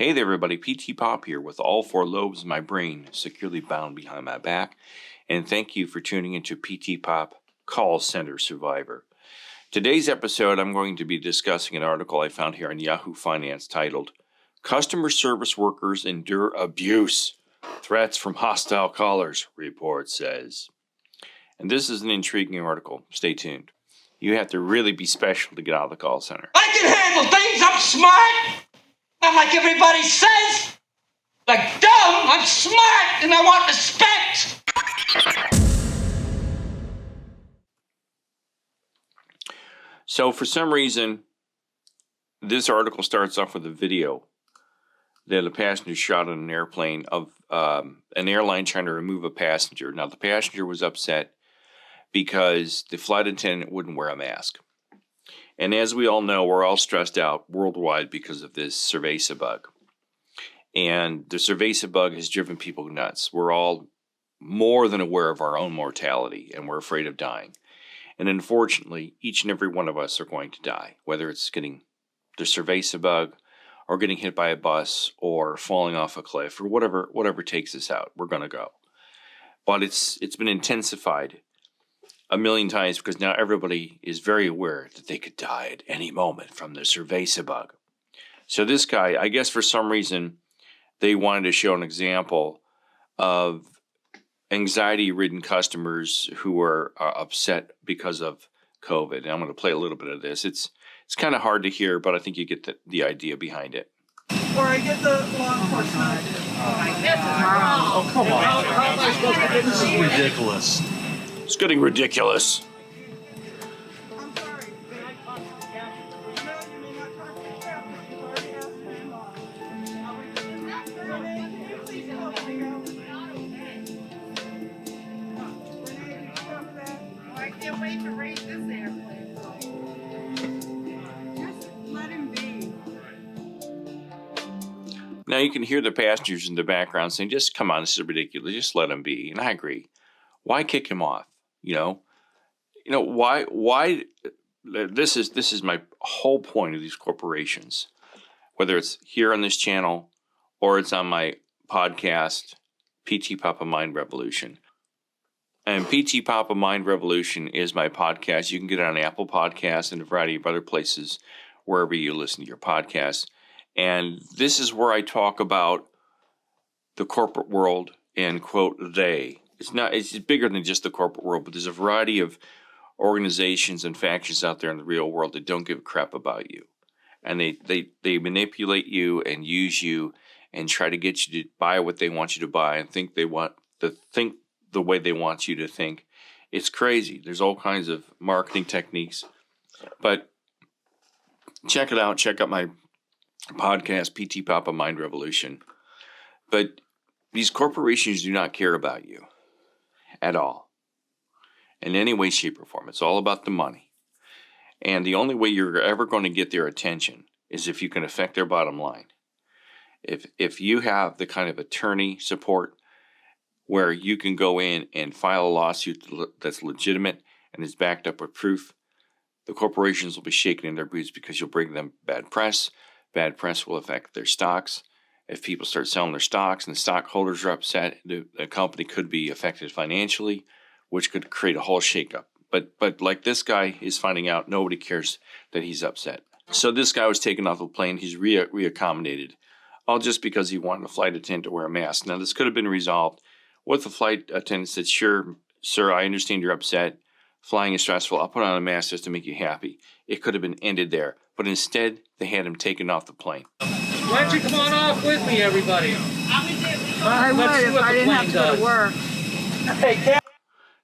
Hey there everybody, PTPOP here with all four lobes of my brain securely bound behind my back. And thank you for tuning into PTPOP Call Center Survivor. Today's episode I'm going to be discussing an article I found here on Yahoo Finance titled, Customer Service Workers Endure Abuse. Threats from Hostile Callers, report says. And this is an intriguing article. Stay tuned. You have to really be special to get out of the call center. I can handle things. I'm smart. Not like everybody says. Like dumb, I'm smart and I want respect. So for some reason, this article starts off with a video that a passenger shot on an airplane of an airline trying to remove a passenger. Now the passenger was upset because the flight attendant wouldn't wear a mask. And as we all know, we're all stressed out worldwide because of this cerveza bug. And the cerveza bug has driven people nuts. We're all more than aware of our own mortality, and we're afraid of dying. And unfortunately, each and every one of us are going to die, whether it's getting the cerveza bug or getting hit by a bus or falling off a cliff or whatever takes us out. We're going to go. But it's been intensified a million times because now everybody is very aware that they could die at any moment from the cerveza bug. So this guy, I guess for some reason, they wanted to show an example of anxiety-ridden customers who are upset because of COVID. And I'm going to play a little bit of this. It's kind of hard to hear, but I think you get the idea behind it. Or I get the law enforcement. Oh, come on. How am I supposed to get this? This is ridiculous. It's getting ridiculous. I'm sorry. No, you may not talk to the captain. You've already asked me law. Renee, can you please help me out? Renee, can you cover that? I can't wait to race this airplane. Just let him be. Now you can hear the passengers in the background saying, just come on, this is ridiculous. Just let him be. And I agree. Why kick him off? You know, why this is my whole point of these corporations, whether it's here on this channel or it's on my podcast, PTPOP Mind Revolution. And PTPOP Mind Revolution is my podcast. You can get it on Apple Podcasts and a variety of other places, wherever you listen to your podcasts. And this is where I talk about the corporate world and quote, they. It's bigger than just the corporate world, but there's a variety of organizations and factions out there in the real world that don't give a crap about you. And they manipulate you and use you and try to get you to buy what they want you to buy and think the way they want you to think. It's crazy. There's all kinds of marketing techniques. But check it out. Check out my podcast, PTPOP Mind Revolution. But these corporations do not care about you at all, in any way, shape, or form. It's all about the money. And the only way you're ever going to get their attention is if you can affect their bottom line. If you have the kind of attorney support where you can go in and file a lawsuit that's legitimate and is backed up with proof, the corporations will be shaking in their boots because you'll bring them bad press. Bad press will affect their stocks. If people start selling their stocks and the stockholders are upset, the company could be affected financially, which could create a whole shakeup. But like this guy is finding out, nobody cares that he's upset. So this guy was taken off the plane. He's reaccommodated, all just because he wanted a flight attendant to wear a mask. Now, this could have been resolved. What the flight attendant said, sure, sir, I understand you're upset. Flying is stressful. I'll put on a mask just to make you happy. It could have been ended there. But instead, they had him taken off the plane. Why don't you come on off with me, everybody? I would if I didn't have to go to work. Hey,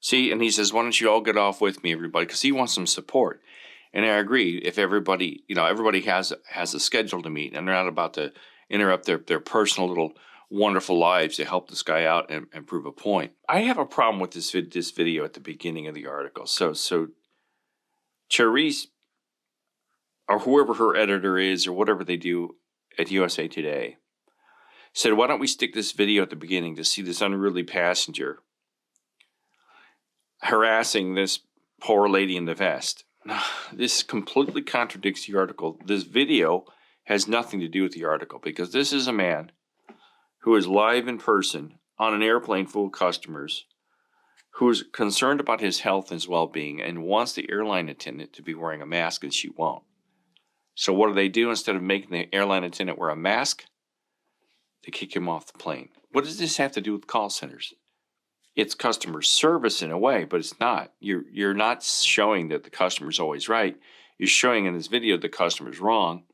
See, and he says, why don't you all get off with me, everybody? Because he wants some support. And I agree. If everybody, everybody has a schedule to meet, and they're not about to interrupt their personal little wonderful lives to help this guy out and prove a point. I have a problem with this video at the beginning of the article. So Charisse, or whoever her editor is, or whatever they do at USA Today, said, why don't we stick this video at the beginning to see this unruly passenger harassing this poor lady in the vest. This completely contradicts the article. This video has nothing to do with the article, because this is a man who is live in person on an airplane full of customers, who is concerned about his health and his well-being and wants the airline attendant to be wearing a mask, and she won't. So what do? Instead of making the airline attendant wear a mask, they kick him off the plane. What does this have to do with call centers? It's customer service in a way, but it's not. You're not showing that the customer's always right. You're showing in this video the customer's wrong,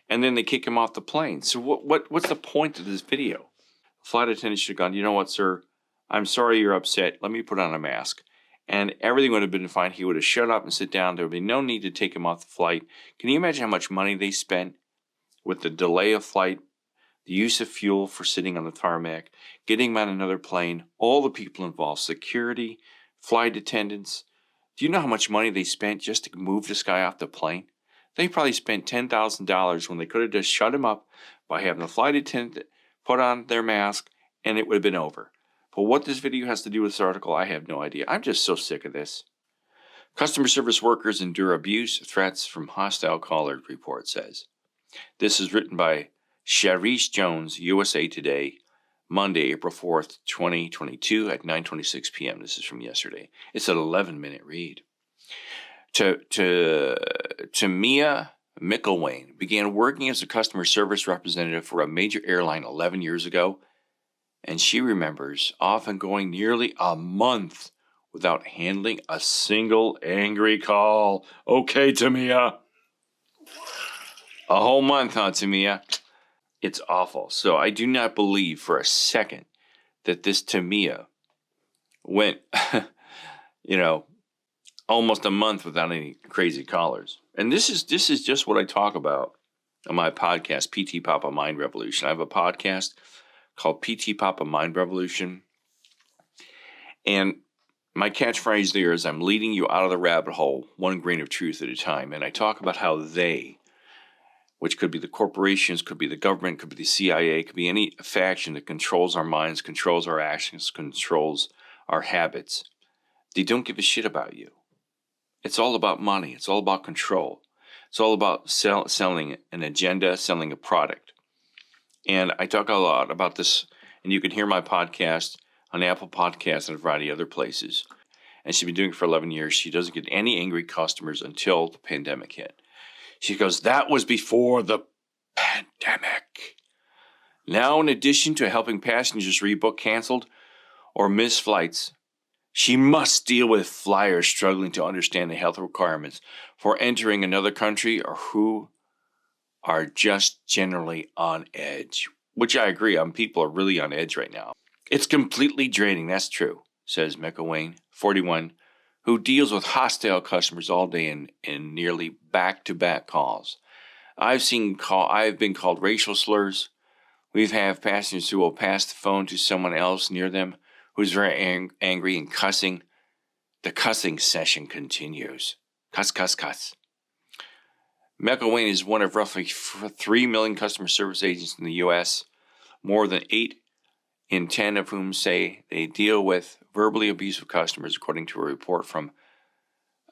and then they kick him off the plane. So what's the point of this video? The flight attendant should have gone, you know what, sir? I'm sorry you're upset. Let me put on a mask. And everything would have been fine. He would have shut up and sit down. There would be no need to take him off the flight. Can you imagine how much money they spent with the delay of flight, the use of fuel for sitting on the tarmac, getting him on another plane, all the people involved, security, flight attendants? Do you know how much money they spent just to move this guy off the plane? They probably spent $10,000 when they could have just shut him up by having the flight attendant put on their mask, and it would have been over. But what this video has to do with this article, I have no idea. I'm just so sick of this. Customer service workers endure abuse, threats from hostile callers, report says. This is written by Sharice Jones, USA Today, Monday, April 4th, 2022 at 9:26 p.m. This is from yesterday. It's an 11-minute read. Mia McElwain began working as a customer service representative for a major airline 11 years ago, and she remembers often going nearly a month without handling a single angry call. Okay, Tamia. A whole month, huh, Tamia? It's awful. So I do not believe for a second that this Tamia went, almost a month without any crazy callers. And this is just what I talk about on my podcast, PTPOP, A Mind Revolution. I have a podcast called PTPOP, A Mind Revolution. And my catchphrase there is, I'm leading you out of the rabbit hole, one grain of truth at a time. And I talk about how they, which could be the corporations, could be the government, could be the CIA, could be any faction that controls our minds, controls our actions, controls our habits. They don't give a shit about you. It's all about money. It's all about control. It's all about selling an agenda, selling a product. And I talk a lot about this, and you can hear my podcast on Apple Podcasts and a variety of other places. And she's been doing it for 11 years. She doesn't get any angry customers until the pandemic hit. She goes, that was before the pandemic. Now, in addition to helping passengers rebook canceled or missed flights, she must deal with flyers struggling to understand the health requirements for entering another country or who are just generally on edge, which I agree on. People are really on edge right now. It's completely draining. That's true, says McElwain, 41, who deals with hostile customers all day in nearly back-to-back calls. I've been called racial slurs. We've had passengers who will pass the phone to someone else near them who's very angry and cussing. The cussing session continues. Cuss, cuss, cuss. McElwain is one of roughly 3 million customer service agents in the U.S., more than 8 in 10 of whom say they deal with verbally abusive customers, according to a report from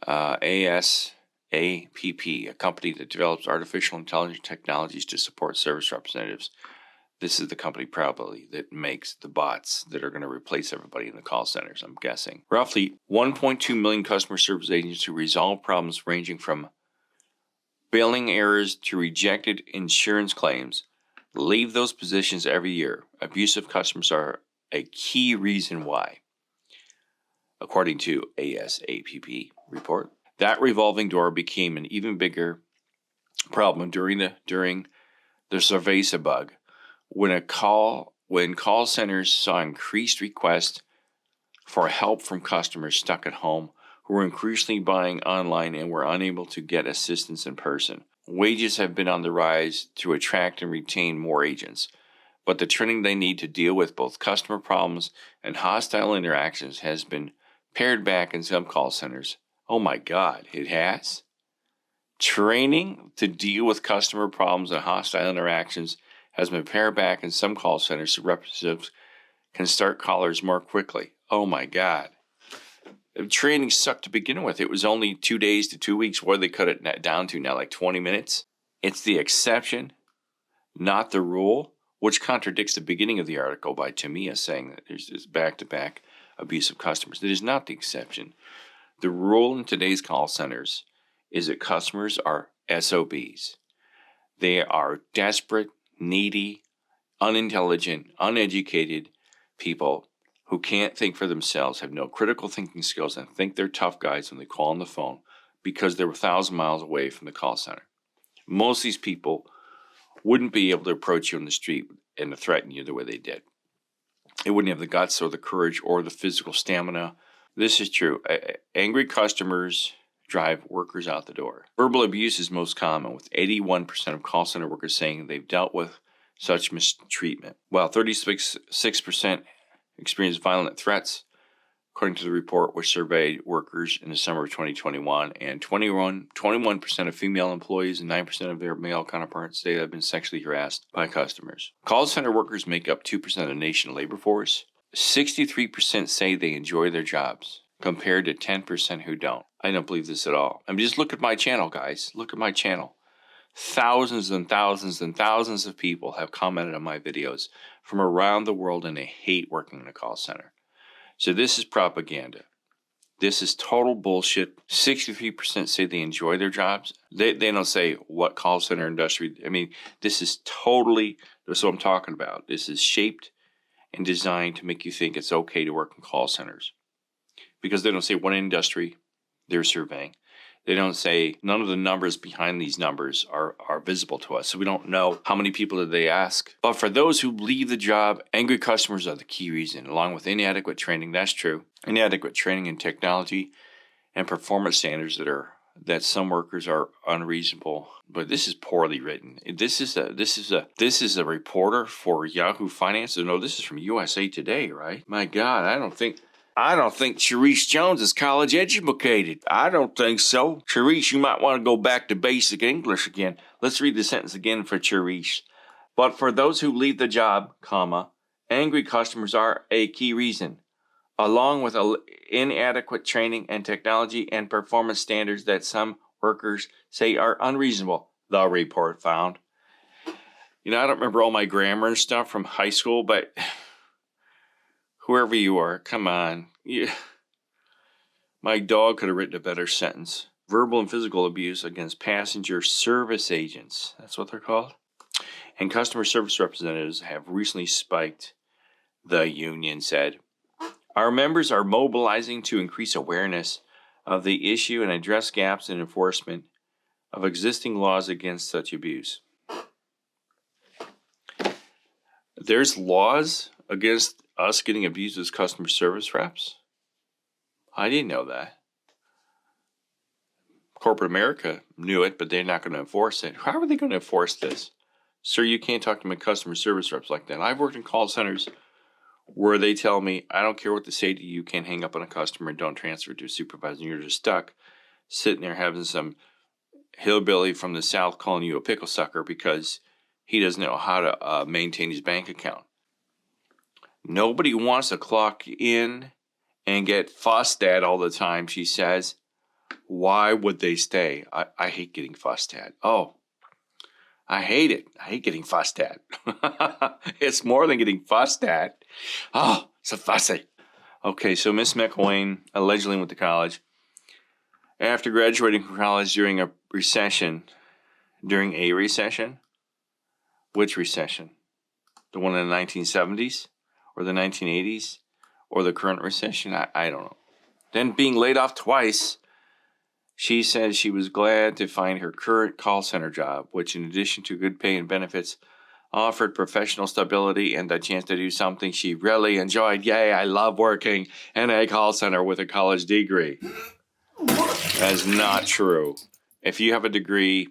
ASAPP, a company that develops artificial intelligence technologies to support service representatives. This is the company probably that makes the bots that are going to replace everybody in the call centers, I'm guessing. Roughly 1.2 million customer service agents who resolve problems ranging from billing errors to rejected insurance claims leave those positions every year. Abusive customers are a key reason why, according to ASAPP report. That revolving door became an even bigger problem during the Cerveza bug, when call centers saw increased requests for help from customers stuck at home who were increasingly buying online and were unable to get assistance in person. Wages have been on the rise to attract and retain more agents, but the training they need to deal with both customer problems and hostile interactions has been pared back in some call centers. Oh my God, it has? Training to deal with customer problems and hostile interactions has been pared back in some call centers so representatives can start callers more quickly. Oh my God. The training sucked to begin with. It was only 2 days to 2 weeks. What did they cut it down to now? Like 20 minutes? It's the exception, not the rule, which contradicts the beginning of the article by Tamiya saying that there's this back-to-back abuse of customers. It is not the exception. The rule in today's call centers is that customers are SOBs. They are desperate, needy, unintelligent, uneducated people who can't think for themselves, have no critical thinking skills, and think they're tough guys when they call on the phone because they're 1,000 miles away from the call center. Most of these people wouldn't be able to approach you on the street and to threaten you the way they did. They wouldn't have the guts or the courage or the physical stamina. This is true. Angry customers drive workers out the door. Verbal abuse is most common, with 81% of call center workers saying they've dealt with such mistreatment, while 36% experienced violent threats, according to the report, which surveyed workers in the summer of 2021, and 21% of female employees and 9% of their male counterparts say they have been sexually harassed by customers. Call center workers make up 2% of the nation's labor force. 63% say they enjoy their jobs, compared to 10% who don't. I don't believe this at all. I mean, just look at my channel, guys. Look at my channel. Thousands and thousands and thousands of people have commented on my videos from around the world, and they hate working in a call center. So this is propaganda. This is total bullshit. 63% say they enjoy their jobs. They don't say what call center industry. I mean, this is totally, that's what I'm talking about. This is shaped and designed to make you think it's okay to work in call centers. Because they don't say what industry they're surveying. They don't say, none of the numbers behind these numbers are visible to us. So we don't know how many people did they ask. But for those who leave the job, angry customers are the key reason, along with inadequate training. That's true. Inadequate training in technology and performance standards that some workers are unreasonable. But this is poorly written. This is a reporter for Yahoo Finance. No, this is from USA Today, right? My God, I don't think Charisse Jones is college educated. I don't think so. Charisse, you might want to go back to basic English again. Let's read the sentence again for Charisse. But for those who leave the job, angry customers are a key reason, along with inadequate training and technology and performance standards that some workers say are unreasonable, the report found. You know, I don't remember all my grammar and stuff from high school, but whoever you are, come on. My dog could have written a better sentence. Verbal and physical abuse against passenger service agents. That's what they're called. And customer service representatives have recently spiked, the union said. Our members are mobilizing to increase awareness of the issue and address gaps in enforcement of existing laws against such abuse. There's laws against us getting abused as customer service reps? I didn't know that. Corporate America knew it, but they're not going to enforce it. How are they going to enforce this? Sir, you can't talk to my customer service reps like that. I've worked in call centers where they tell me, I don't care what they say to you, you can't hang up on a customer and don't transfer to a supervisor. And you're just stuck sitting there having some hillbilly from the South calling you a pickle sucker because he doesn't know how to maintain his bank account. Nobody wants to clock in and get fussed at all the time, she says. Why would they stay? I hate getting fussed at. Oh, I hate it. I hate getting fussed at. It's more than getting fussed at. Oh, so fussy. Okay, so Miss McElwain allegedly went to college. After graduating from college during a recession. Which recession? The one in the 1970s? Or the 1980s, or the current recession, I don't know. Then being laid off twice, she says she was glad to find her current call center job, which in addition to good pay and benefits, offered professional stability and the chance to do something she really enjoyed. Yay, I love working in a call center with a college degree. That's not true. If you have a degree,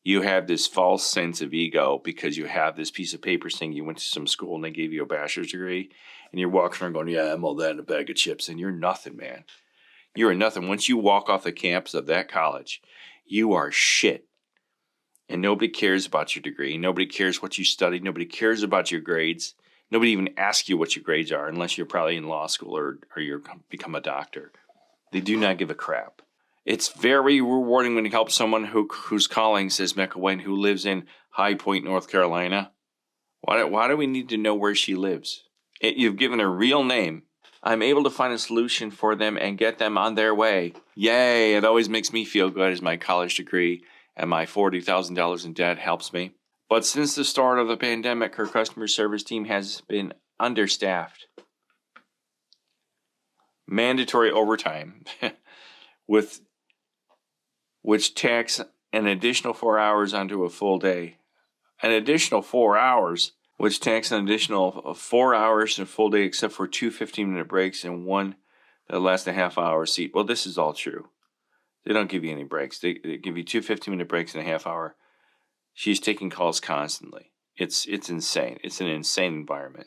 you have this false sense of ego because you have this piece of paper saying you went to some school and they gave you a bachelor's degree. And you're walking around going, yeah, I'm all that in a bag of chips. And you're nothing, man. You're nothing. Once you walk off the campus of that college, you are shit. And nobody cares about your degree. Nobody cares what you studied. Nobody cares about your grades. Nobody even asks you what your grades are unless you're probably in law school or you're become a doctor. They do not give a crap. It's very rewarding when you help someone who's calling, says McElwain, who lives in High Point, North Carolina. Why do we need to know where she lives? You've given her real name. I'm able to find a solution for them and get them on their way. Yay! It always makes me feel good as my college degree and my $40,000 in debt helps me. But since the start of the pandemic, her customer service team has been understaffed. Mandatory overtime, which tacks an additional 4 hours onto a full day. An additional 4 hours, which takes an additional 4 hours in a full day, except for 2 15-minute breaks and one that lasts a half hour seat. Well, this is all true. They don't give you any breaks. They give you 2 15-minute breaks and a half hour. She's taking calls constantly. It's insane. It's an insane environment.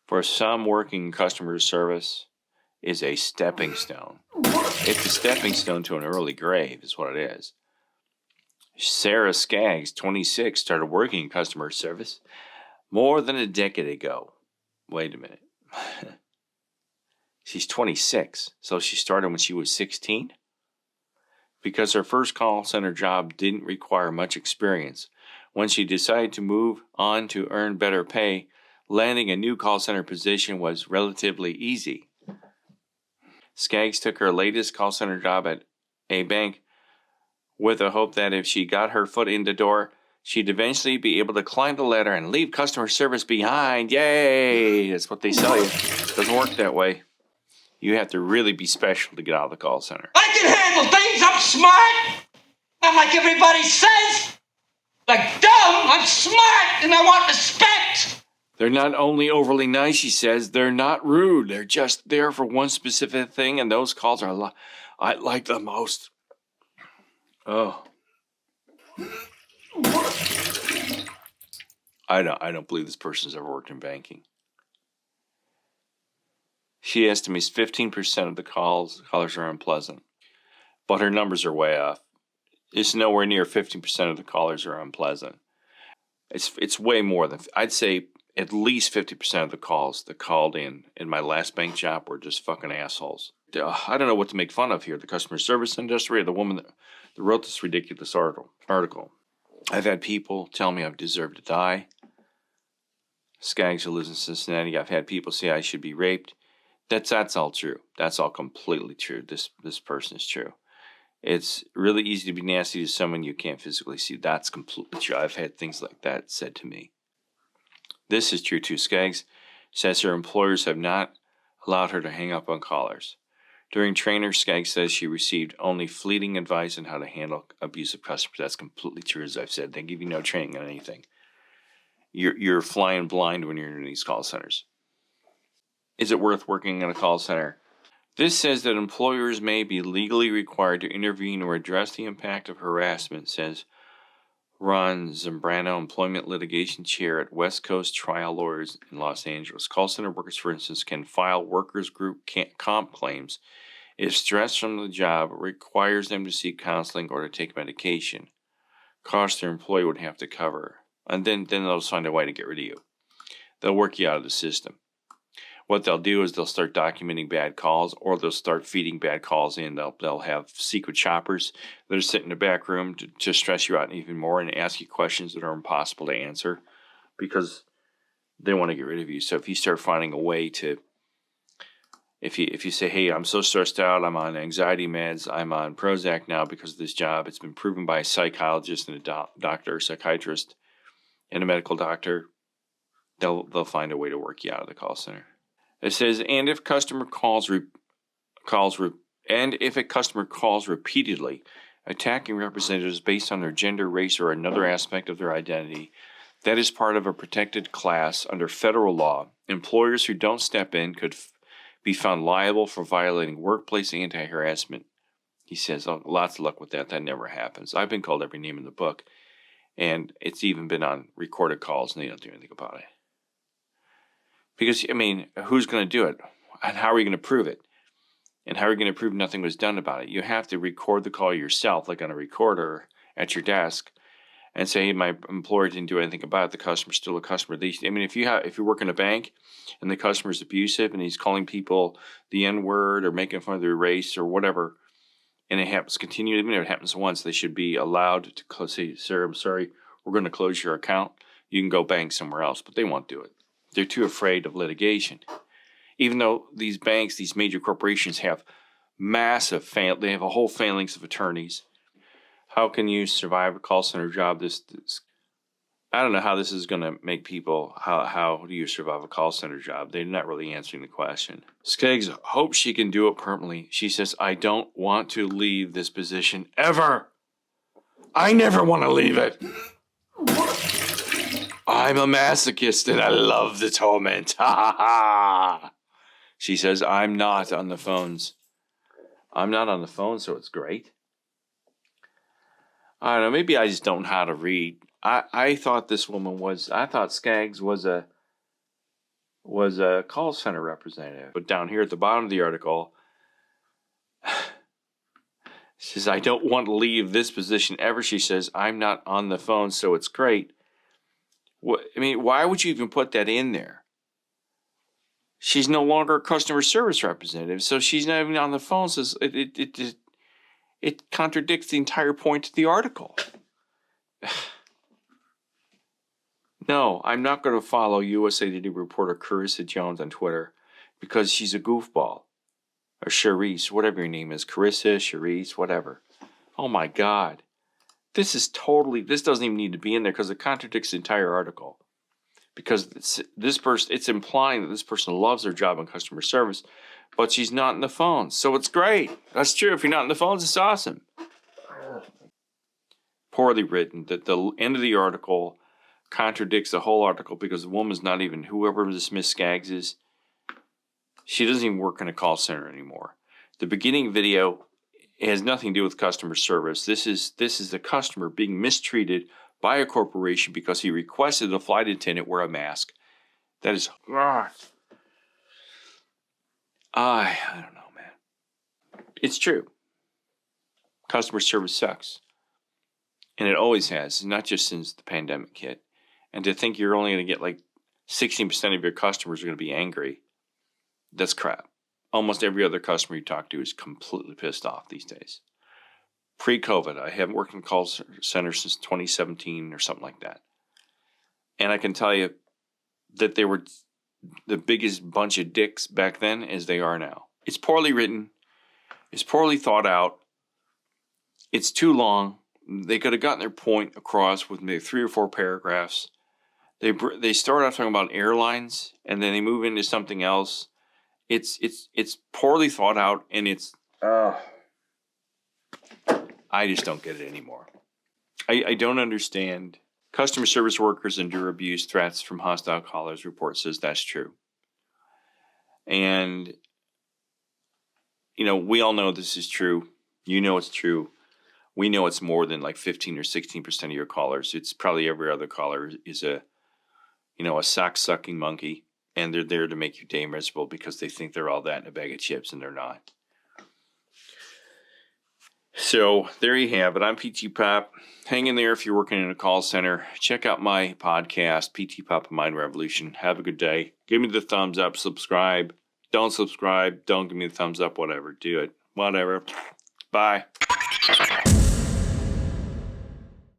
For some, working in customer service is a stepping stone. It's a stepping stone to an early grave, is what it is. Sarah Skaggs, 26, started working in customer service more than a decade ago. Wait a minute. She's 26, so she started when she was 16? Because her first call center job didn't require much experience. When she decided to move on to earn better pay, landing a new call center position was relatively easy. Skaggs took her latest call center job at a bank with the hope that if she got her foot in the door, she'd eventually be able to climb the ladder and leave customer service behind. Yay! That's what they sell you. It doesn't work that way. You have to really be special to get out of the call center. I can handle things. I'm smart. Not like everybody says. Like dumb, I'm smart and I want respect. They're not only overly nice, she says, they're not rude. They're just there for one specific thing, and those calls are I like the most. Oh. I don't believe this person's ever worked in banking. She estimates 15% of the callers are unpleasant, but her numbers are way off. It's nowhere near 15% of the callers are unpleasant. It's way more than, I'd say at least 50% of the calls that called in my last bank job were just fucking assholes. I don't know what to make fun of here, the customer service industry or the woman that wrote this ridiculous article. I've had people tell me I deserve to die. Skaggs, who lives in Cincinnati, I've had people say I should be raped. That's all true. That's all completely true. This person is true. It's really easy to be nasty to someone you can't physically see. That's completely true. I've had things like that said to me. This is true too. Skaggs says her employers have not allowed her to hang up on callers. During training, Skaggs says she received only fleeting advice on how to handle abusive customers. That's completely true, as I've said. They give you no training on anything. You're flying blind when you're in these call centers. Is it worth working in a call center? This says that employers may be legally required to intervene or address the impact of harassment, says Ron Zambrano, employment litigation chair at West Coast Trial Lawyers in Los Angeles. Call center workers, for instance, can file workers' group comp claims if stress from the job requires them to seek counseling or to take medication. Costs their employee would have to cover. And then they'll find a way to get rid of you. They'll work you out of the system. What they'll do is they'll start documenting bad calls, or they'll start feeding bad calls in. They'll have secret shoppers that are sitting in the back room to stress you out even more and ask you questions that are impossible to answer because they want to get rid of you. So if you start finding a way to, if you say, hey, I'm so stressed out, I'm on anxiety meds, I'm on Prozac now because of this job. It's been proven by a psychologist and a doctor, a psychiatrist, and a medical doctor. They'll find a way to work you out of the call center. It says, and if a customer calls repeatedly, attacking representatives based on their gender, race, or another aspect of their identity, that is part of a protected class under federal law. Employers who don't step in could be found liable for violating workplace anti-harassment. He says, oh, lots of luck with that. That never happens. I've been called every name in the book, and it's even been on recorded calls, and they don't do anything about it. Because, I mean, who's going to do it? And how are you going to prove it? And how are you going to prove nothing was done about it? You have to record the call yourself, like on a recorder at your desk, and say, hey, my employer didn't do anything about it. The customer's still a customer. If you work in a bank and the customer's abusive and he's calling people the N-word or making fun of their race or whatever, and it happens continually, even if it happens once, they should be allowed to say, sir, I'm sorry, we're going to close your account. You can go bank somewhere else, but they won't do it. They're too afraid of litigation. Even though these banks, these major corporations have massive, they have a whole phalanx of attorneys. How can you survive a call center job? I don't know how this is going to make people, how do you survive a call center job? They're not really answering the question. Skeggs hopes she can do it permanently. She says, I don't want to leave this position ever. I never want to leave it. I'm a masochist and I love the torment. Ha ha ha. She says, I'm not on the phones. I'm not on the phone, so it's great. I don't know, maybe I just don't know how to read. I thought this woman I thought Skaggs was a call center representative. But down here at the bottom of the article, she says, I don't want to leave this position ever. She says, I'm not on the phone, so it's great. I mean, why would you even put that in there? She's no longer a customer service representative, so she's not even on the phone. So it contradicts the entire point of the article. No, I'm not going to follow USA Today reporter Carissa Jones on Twitter because she's a goofball. Or Charisse, whatever your name is. Carissa, Charisse, whatever. Oh my God. This doesn't even need to be in there because it contradicts the entire article. Because it's implying that this person loves their job in customer service, but she's not on the phone. So it's great. That's true. If you're not on the phones, it's awesome. Poorly written. That the end of the article contradicts the whole article because the woman's not even, whoever this Miss Skaggs is, she doesn't even work in a call center anymore. The beginning video has nothing to do with customer service. This is the customer being mistreated by a corporation because he requested the flight attendant wear a mask. That is, I don't know, man. It's true. Customer service sucks. And it always has, not just since the pandemic hit. And to think you're only going to get like 16% of your customers are going to be angry, that's crap. Almost every other customer you talk to is completely pissed off these days. Pre-COVID, I haven't worked in a call center since 2017 or something like that. And I can tell you that they were the biggest bunch of dicks back then as they are now. It's poorly written. It's poorly thought out. It's too long. They could have gotten their point across with maybe 3 or 4 paragraphs. They start off talking about airlines, and then they move into something else. It's poorly thought out, and I just don't get it anymore. I don't understand. Customer service workers endure abuse, threats from hostile callers. Report says that's true. And, we all know this is true. You know it's true. We know it's more than like 15 or 16% of your callers. It's probably every other caller is a sock-sucking monkey, and they're there to make your day miserable because they think they're all that in a bag of chips, and they're not. So there you have it. I'm PTPOP. Hang in there if you're working in a call center. Check out my podcast, PTPOP Mind Revolution. Have a good day. Give me the thumbs up. Subscribe. Don't subscribe. Don't give me the thumbs up. Whatever. Do it. Whatever. Bye.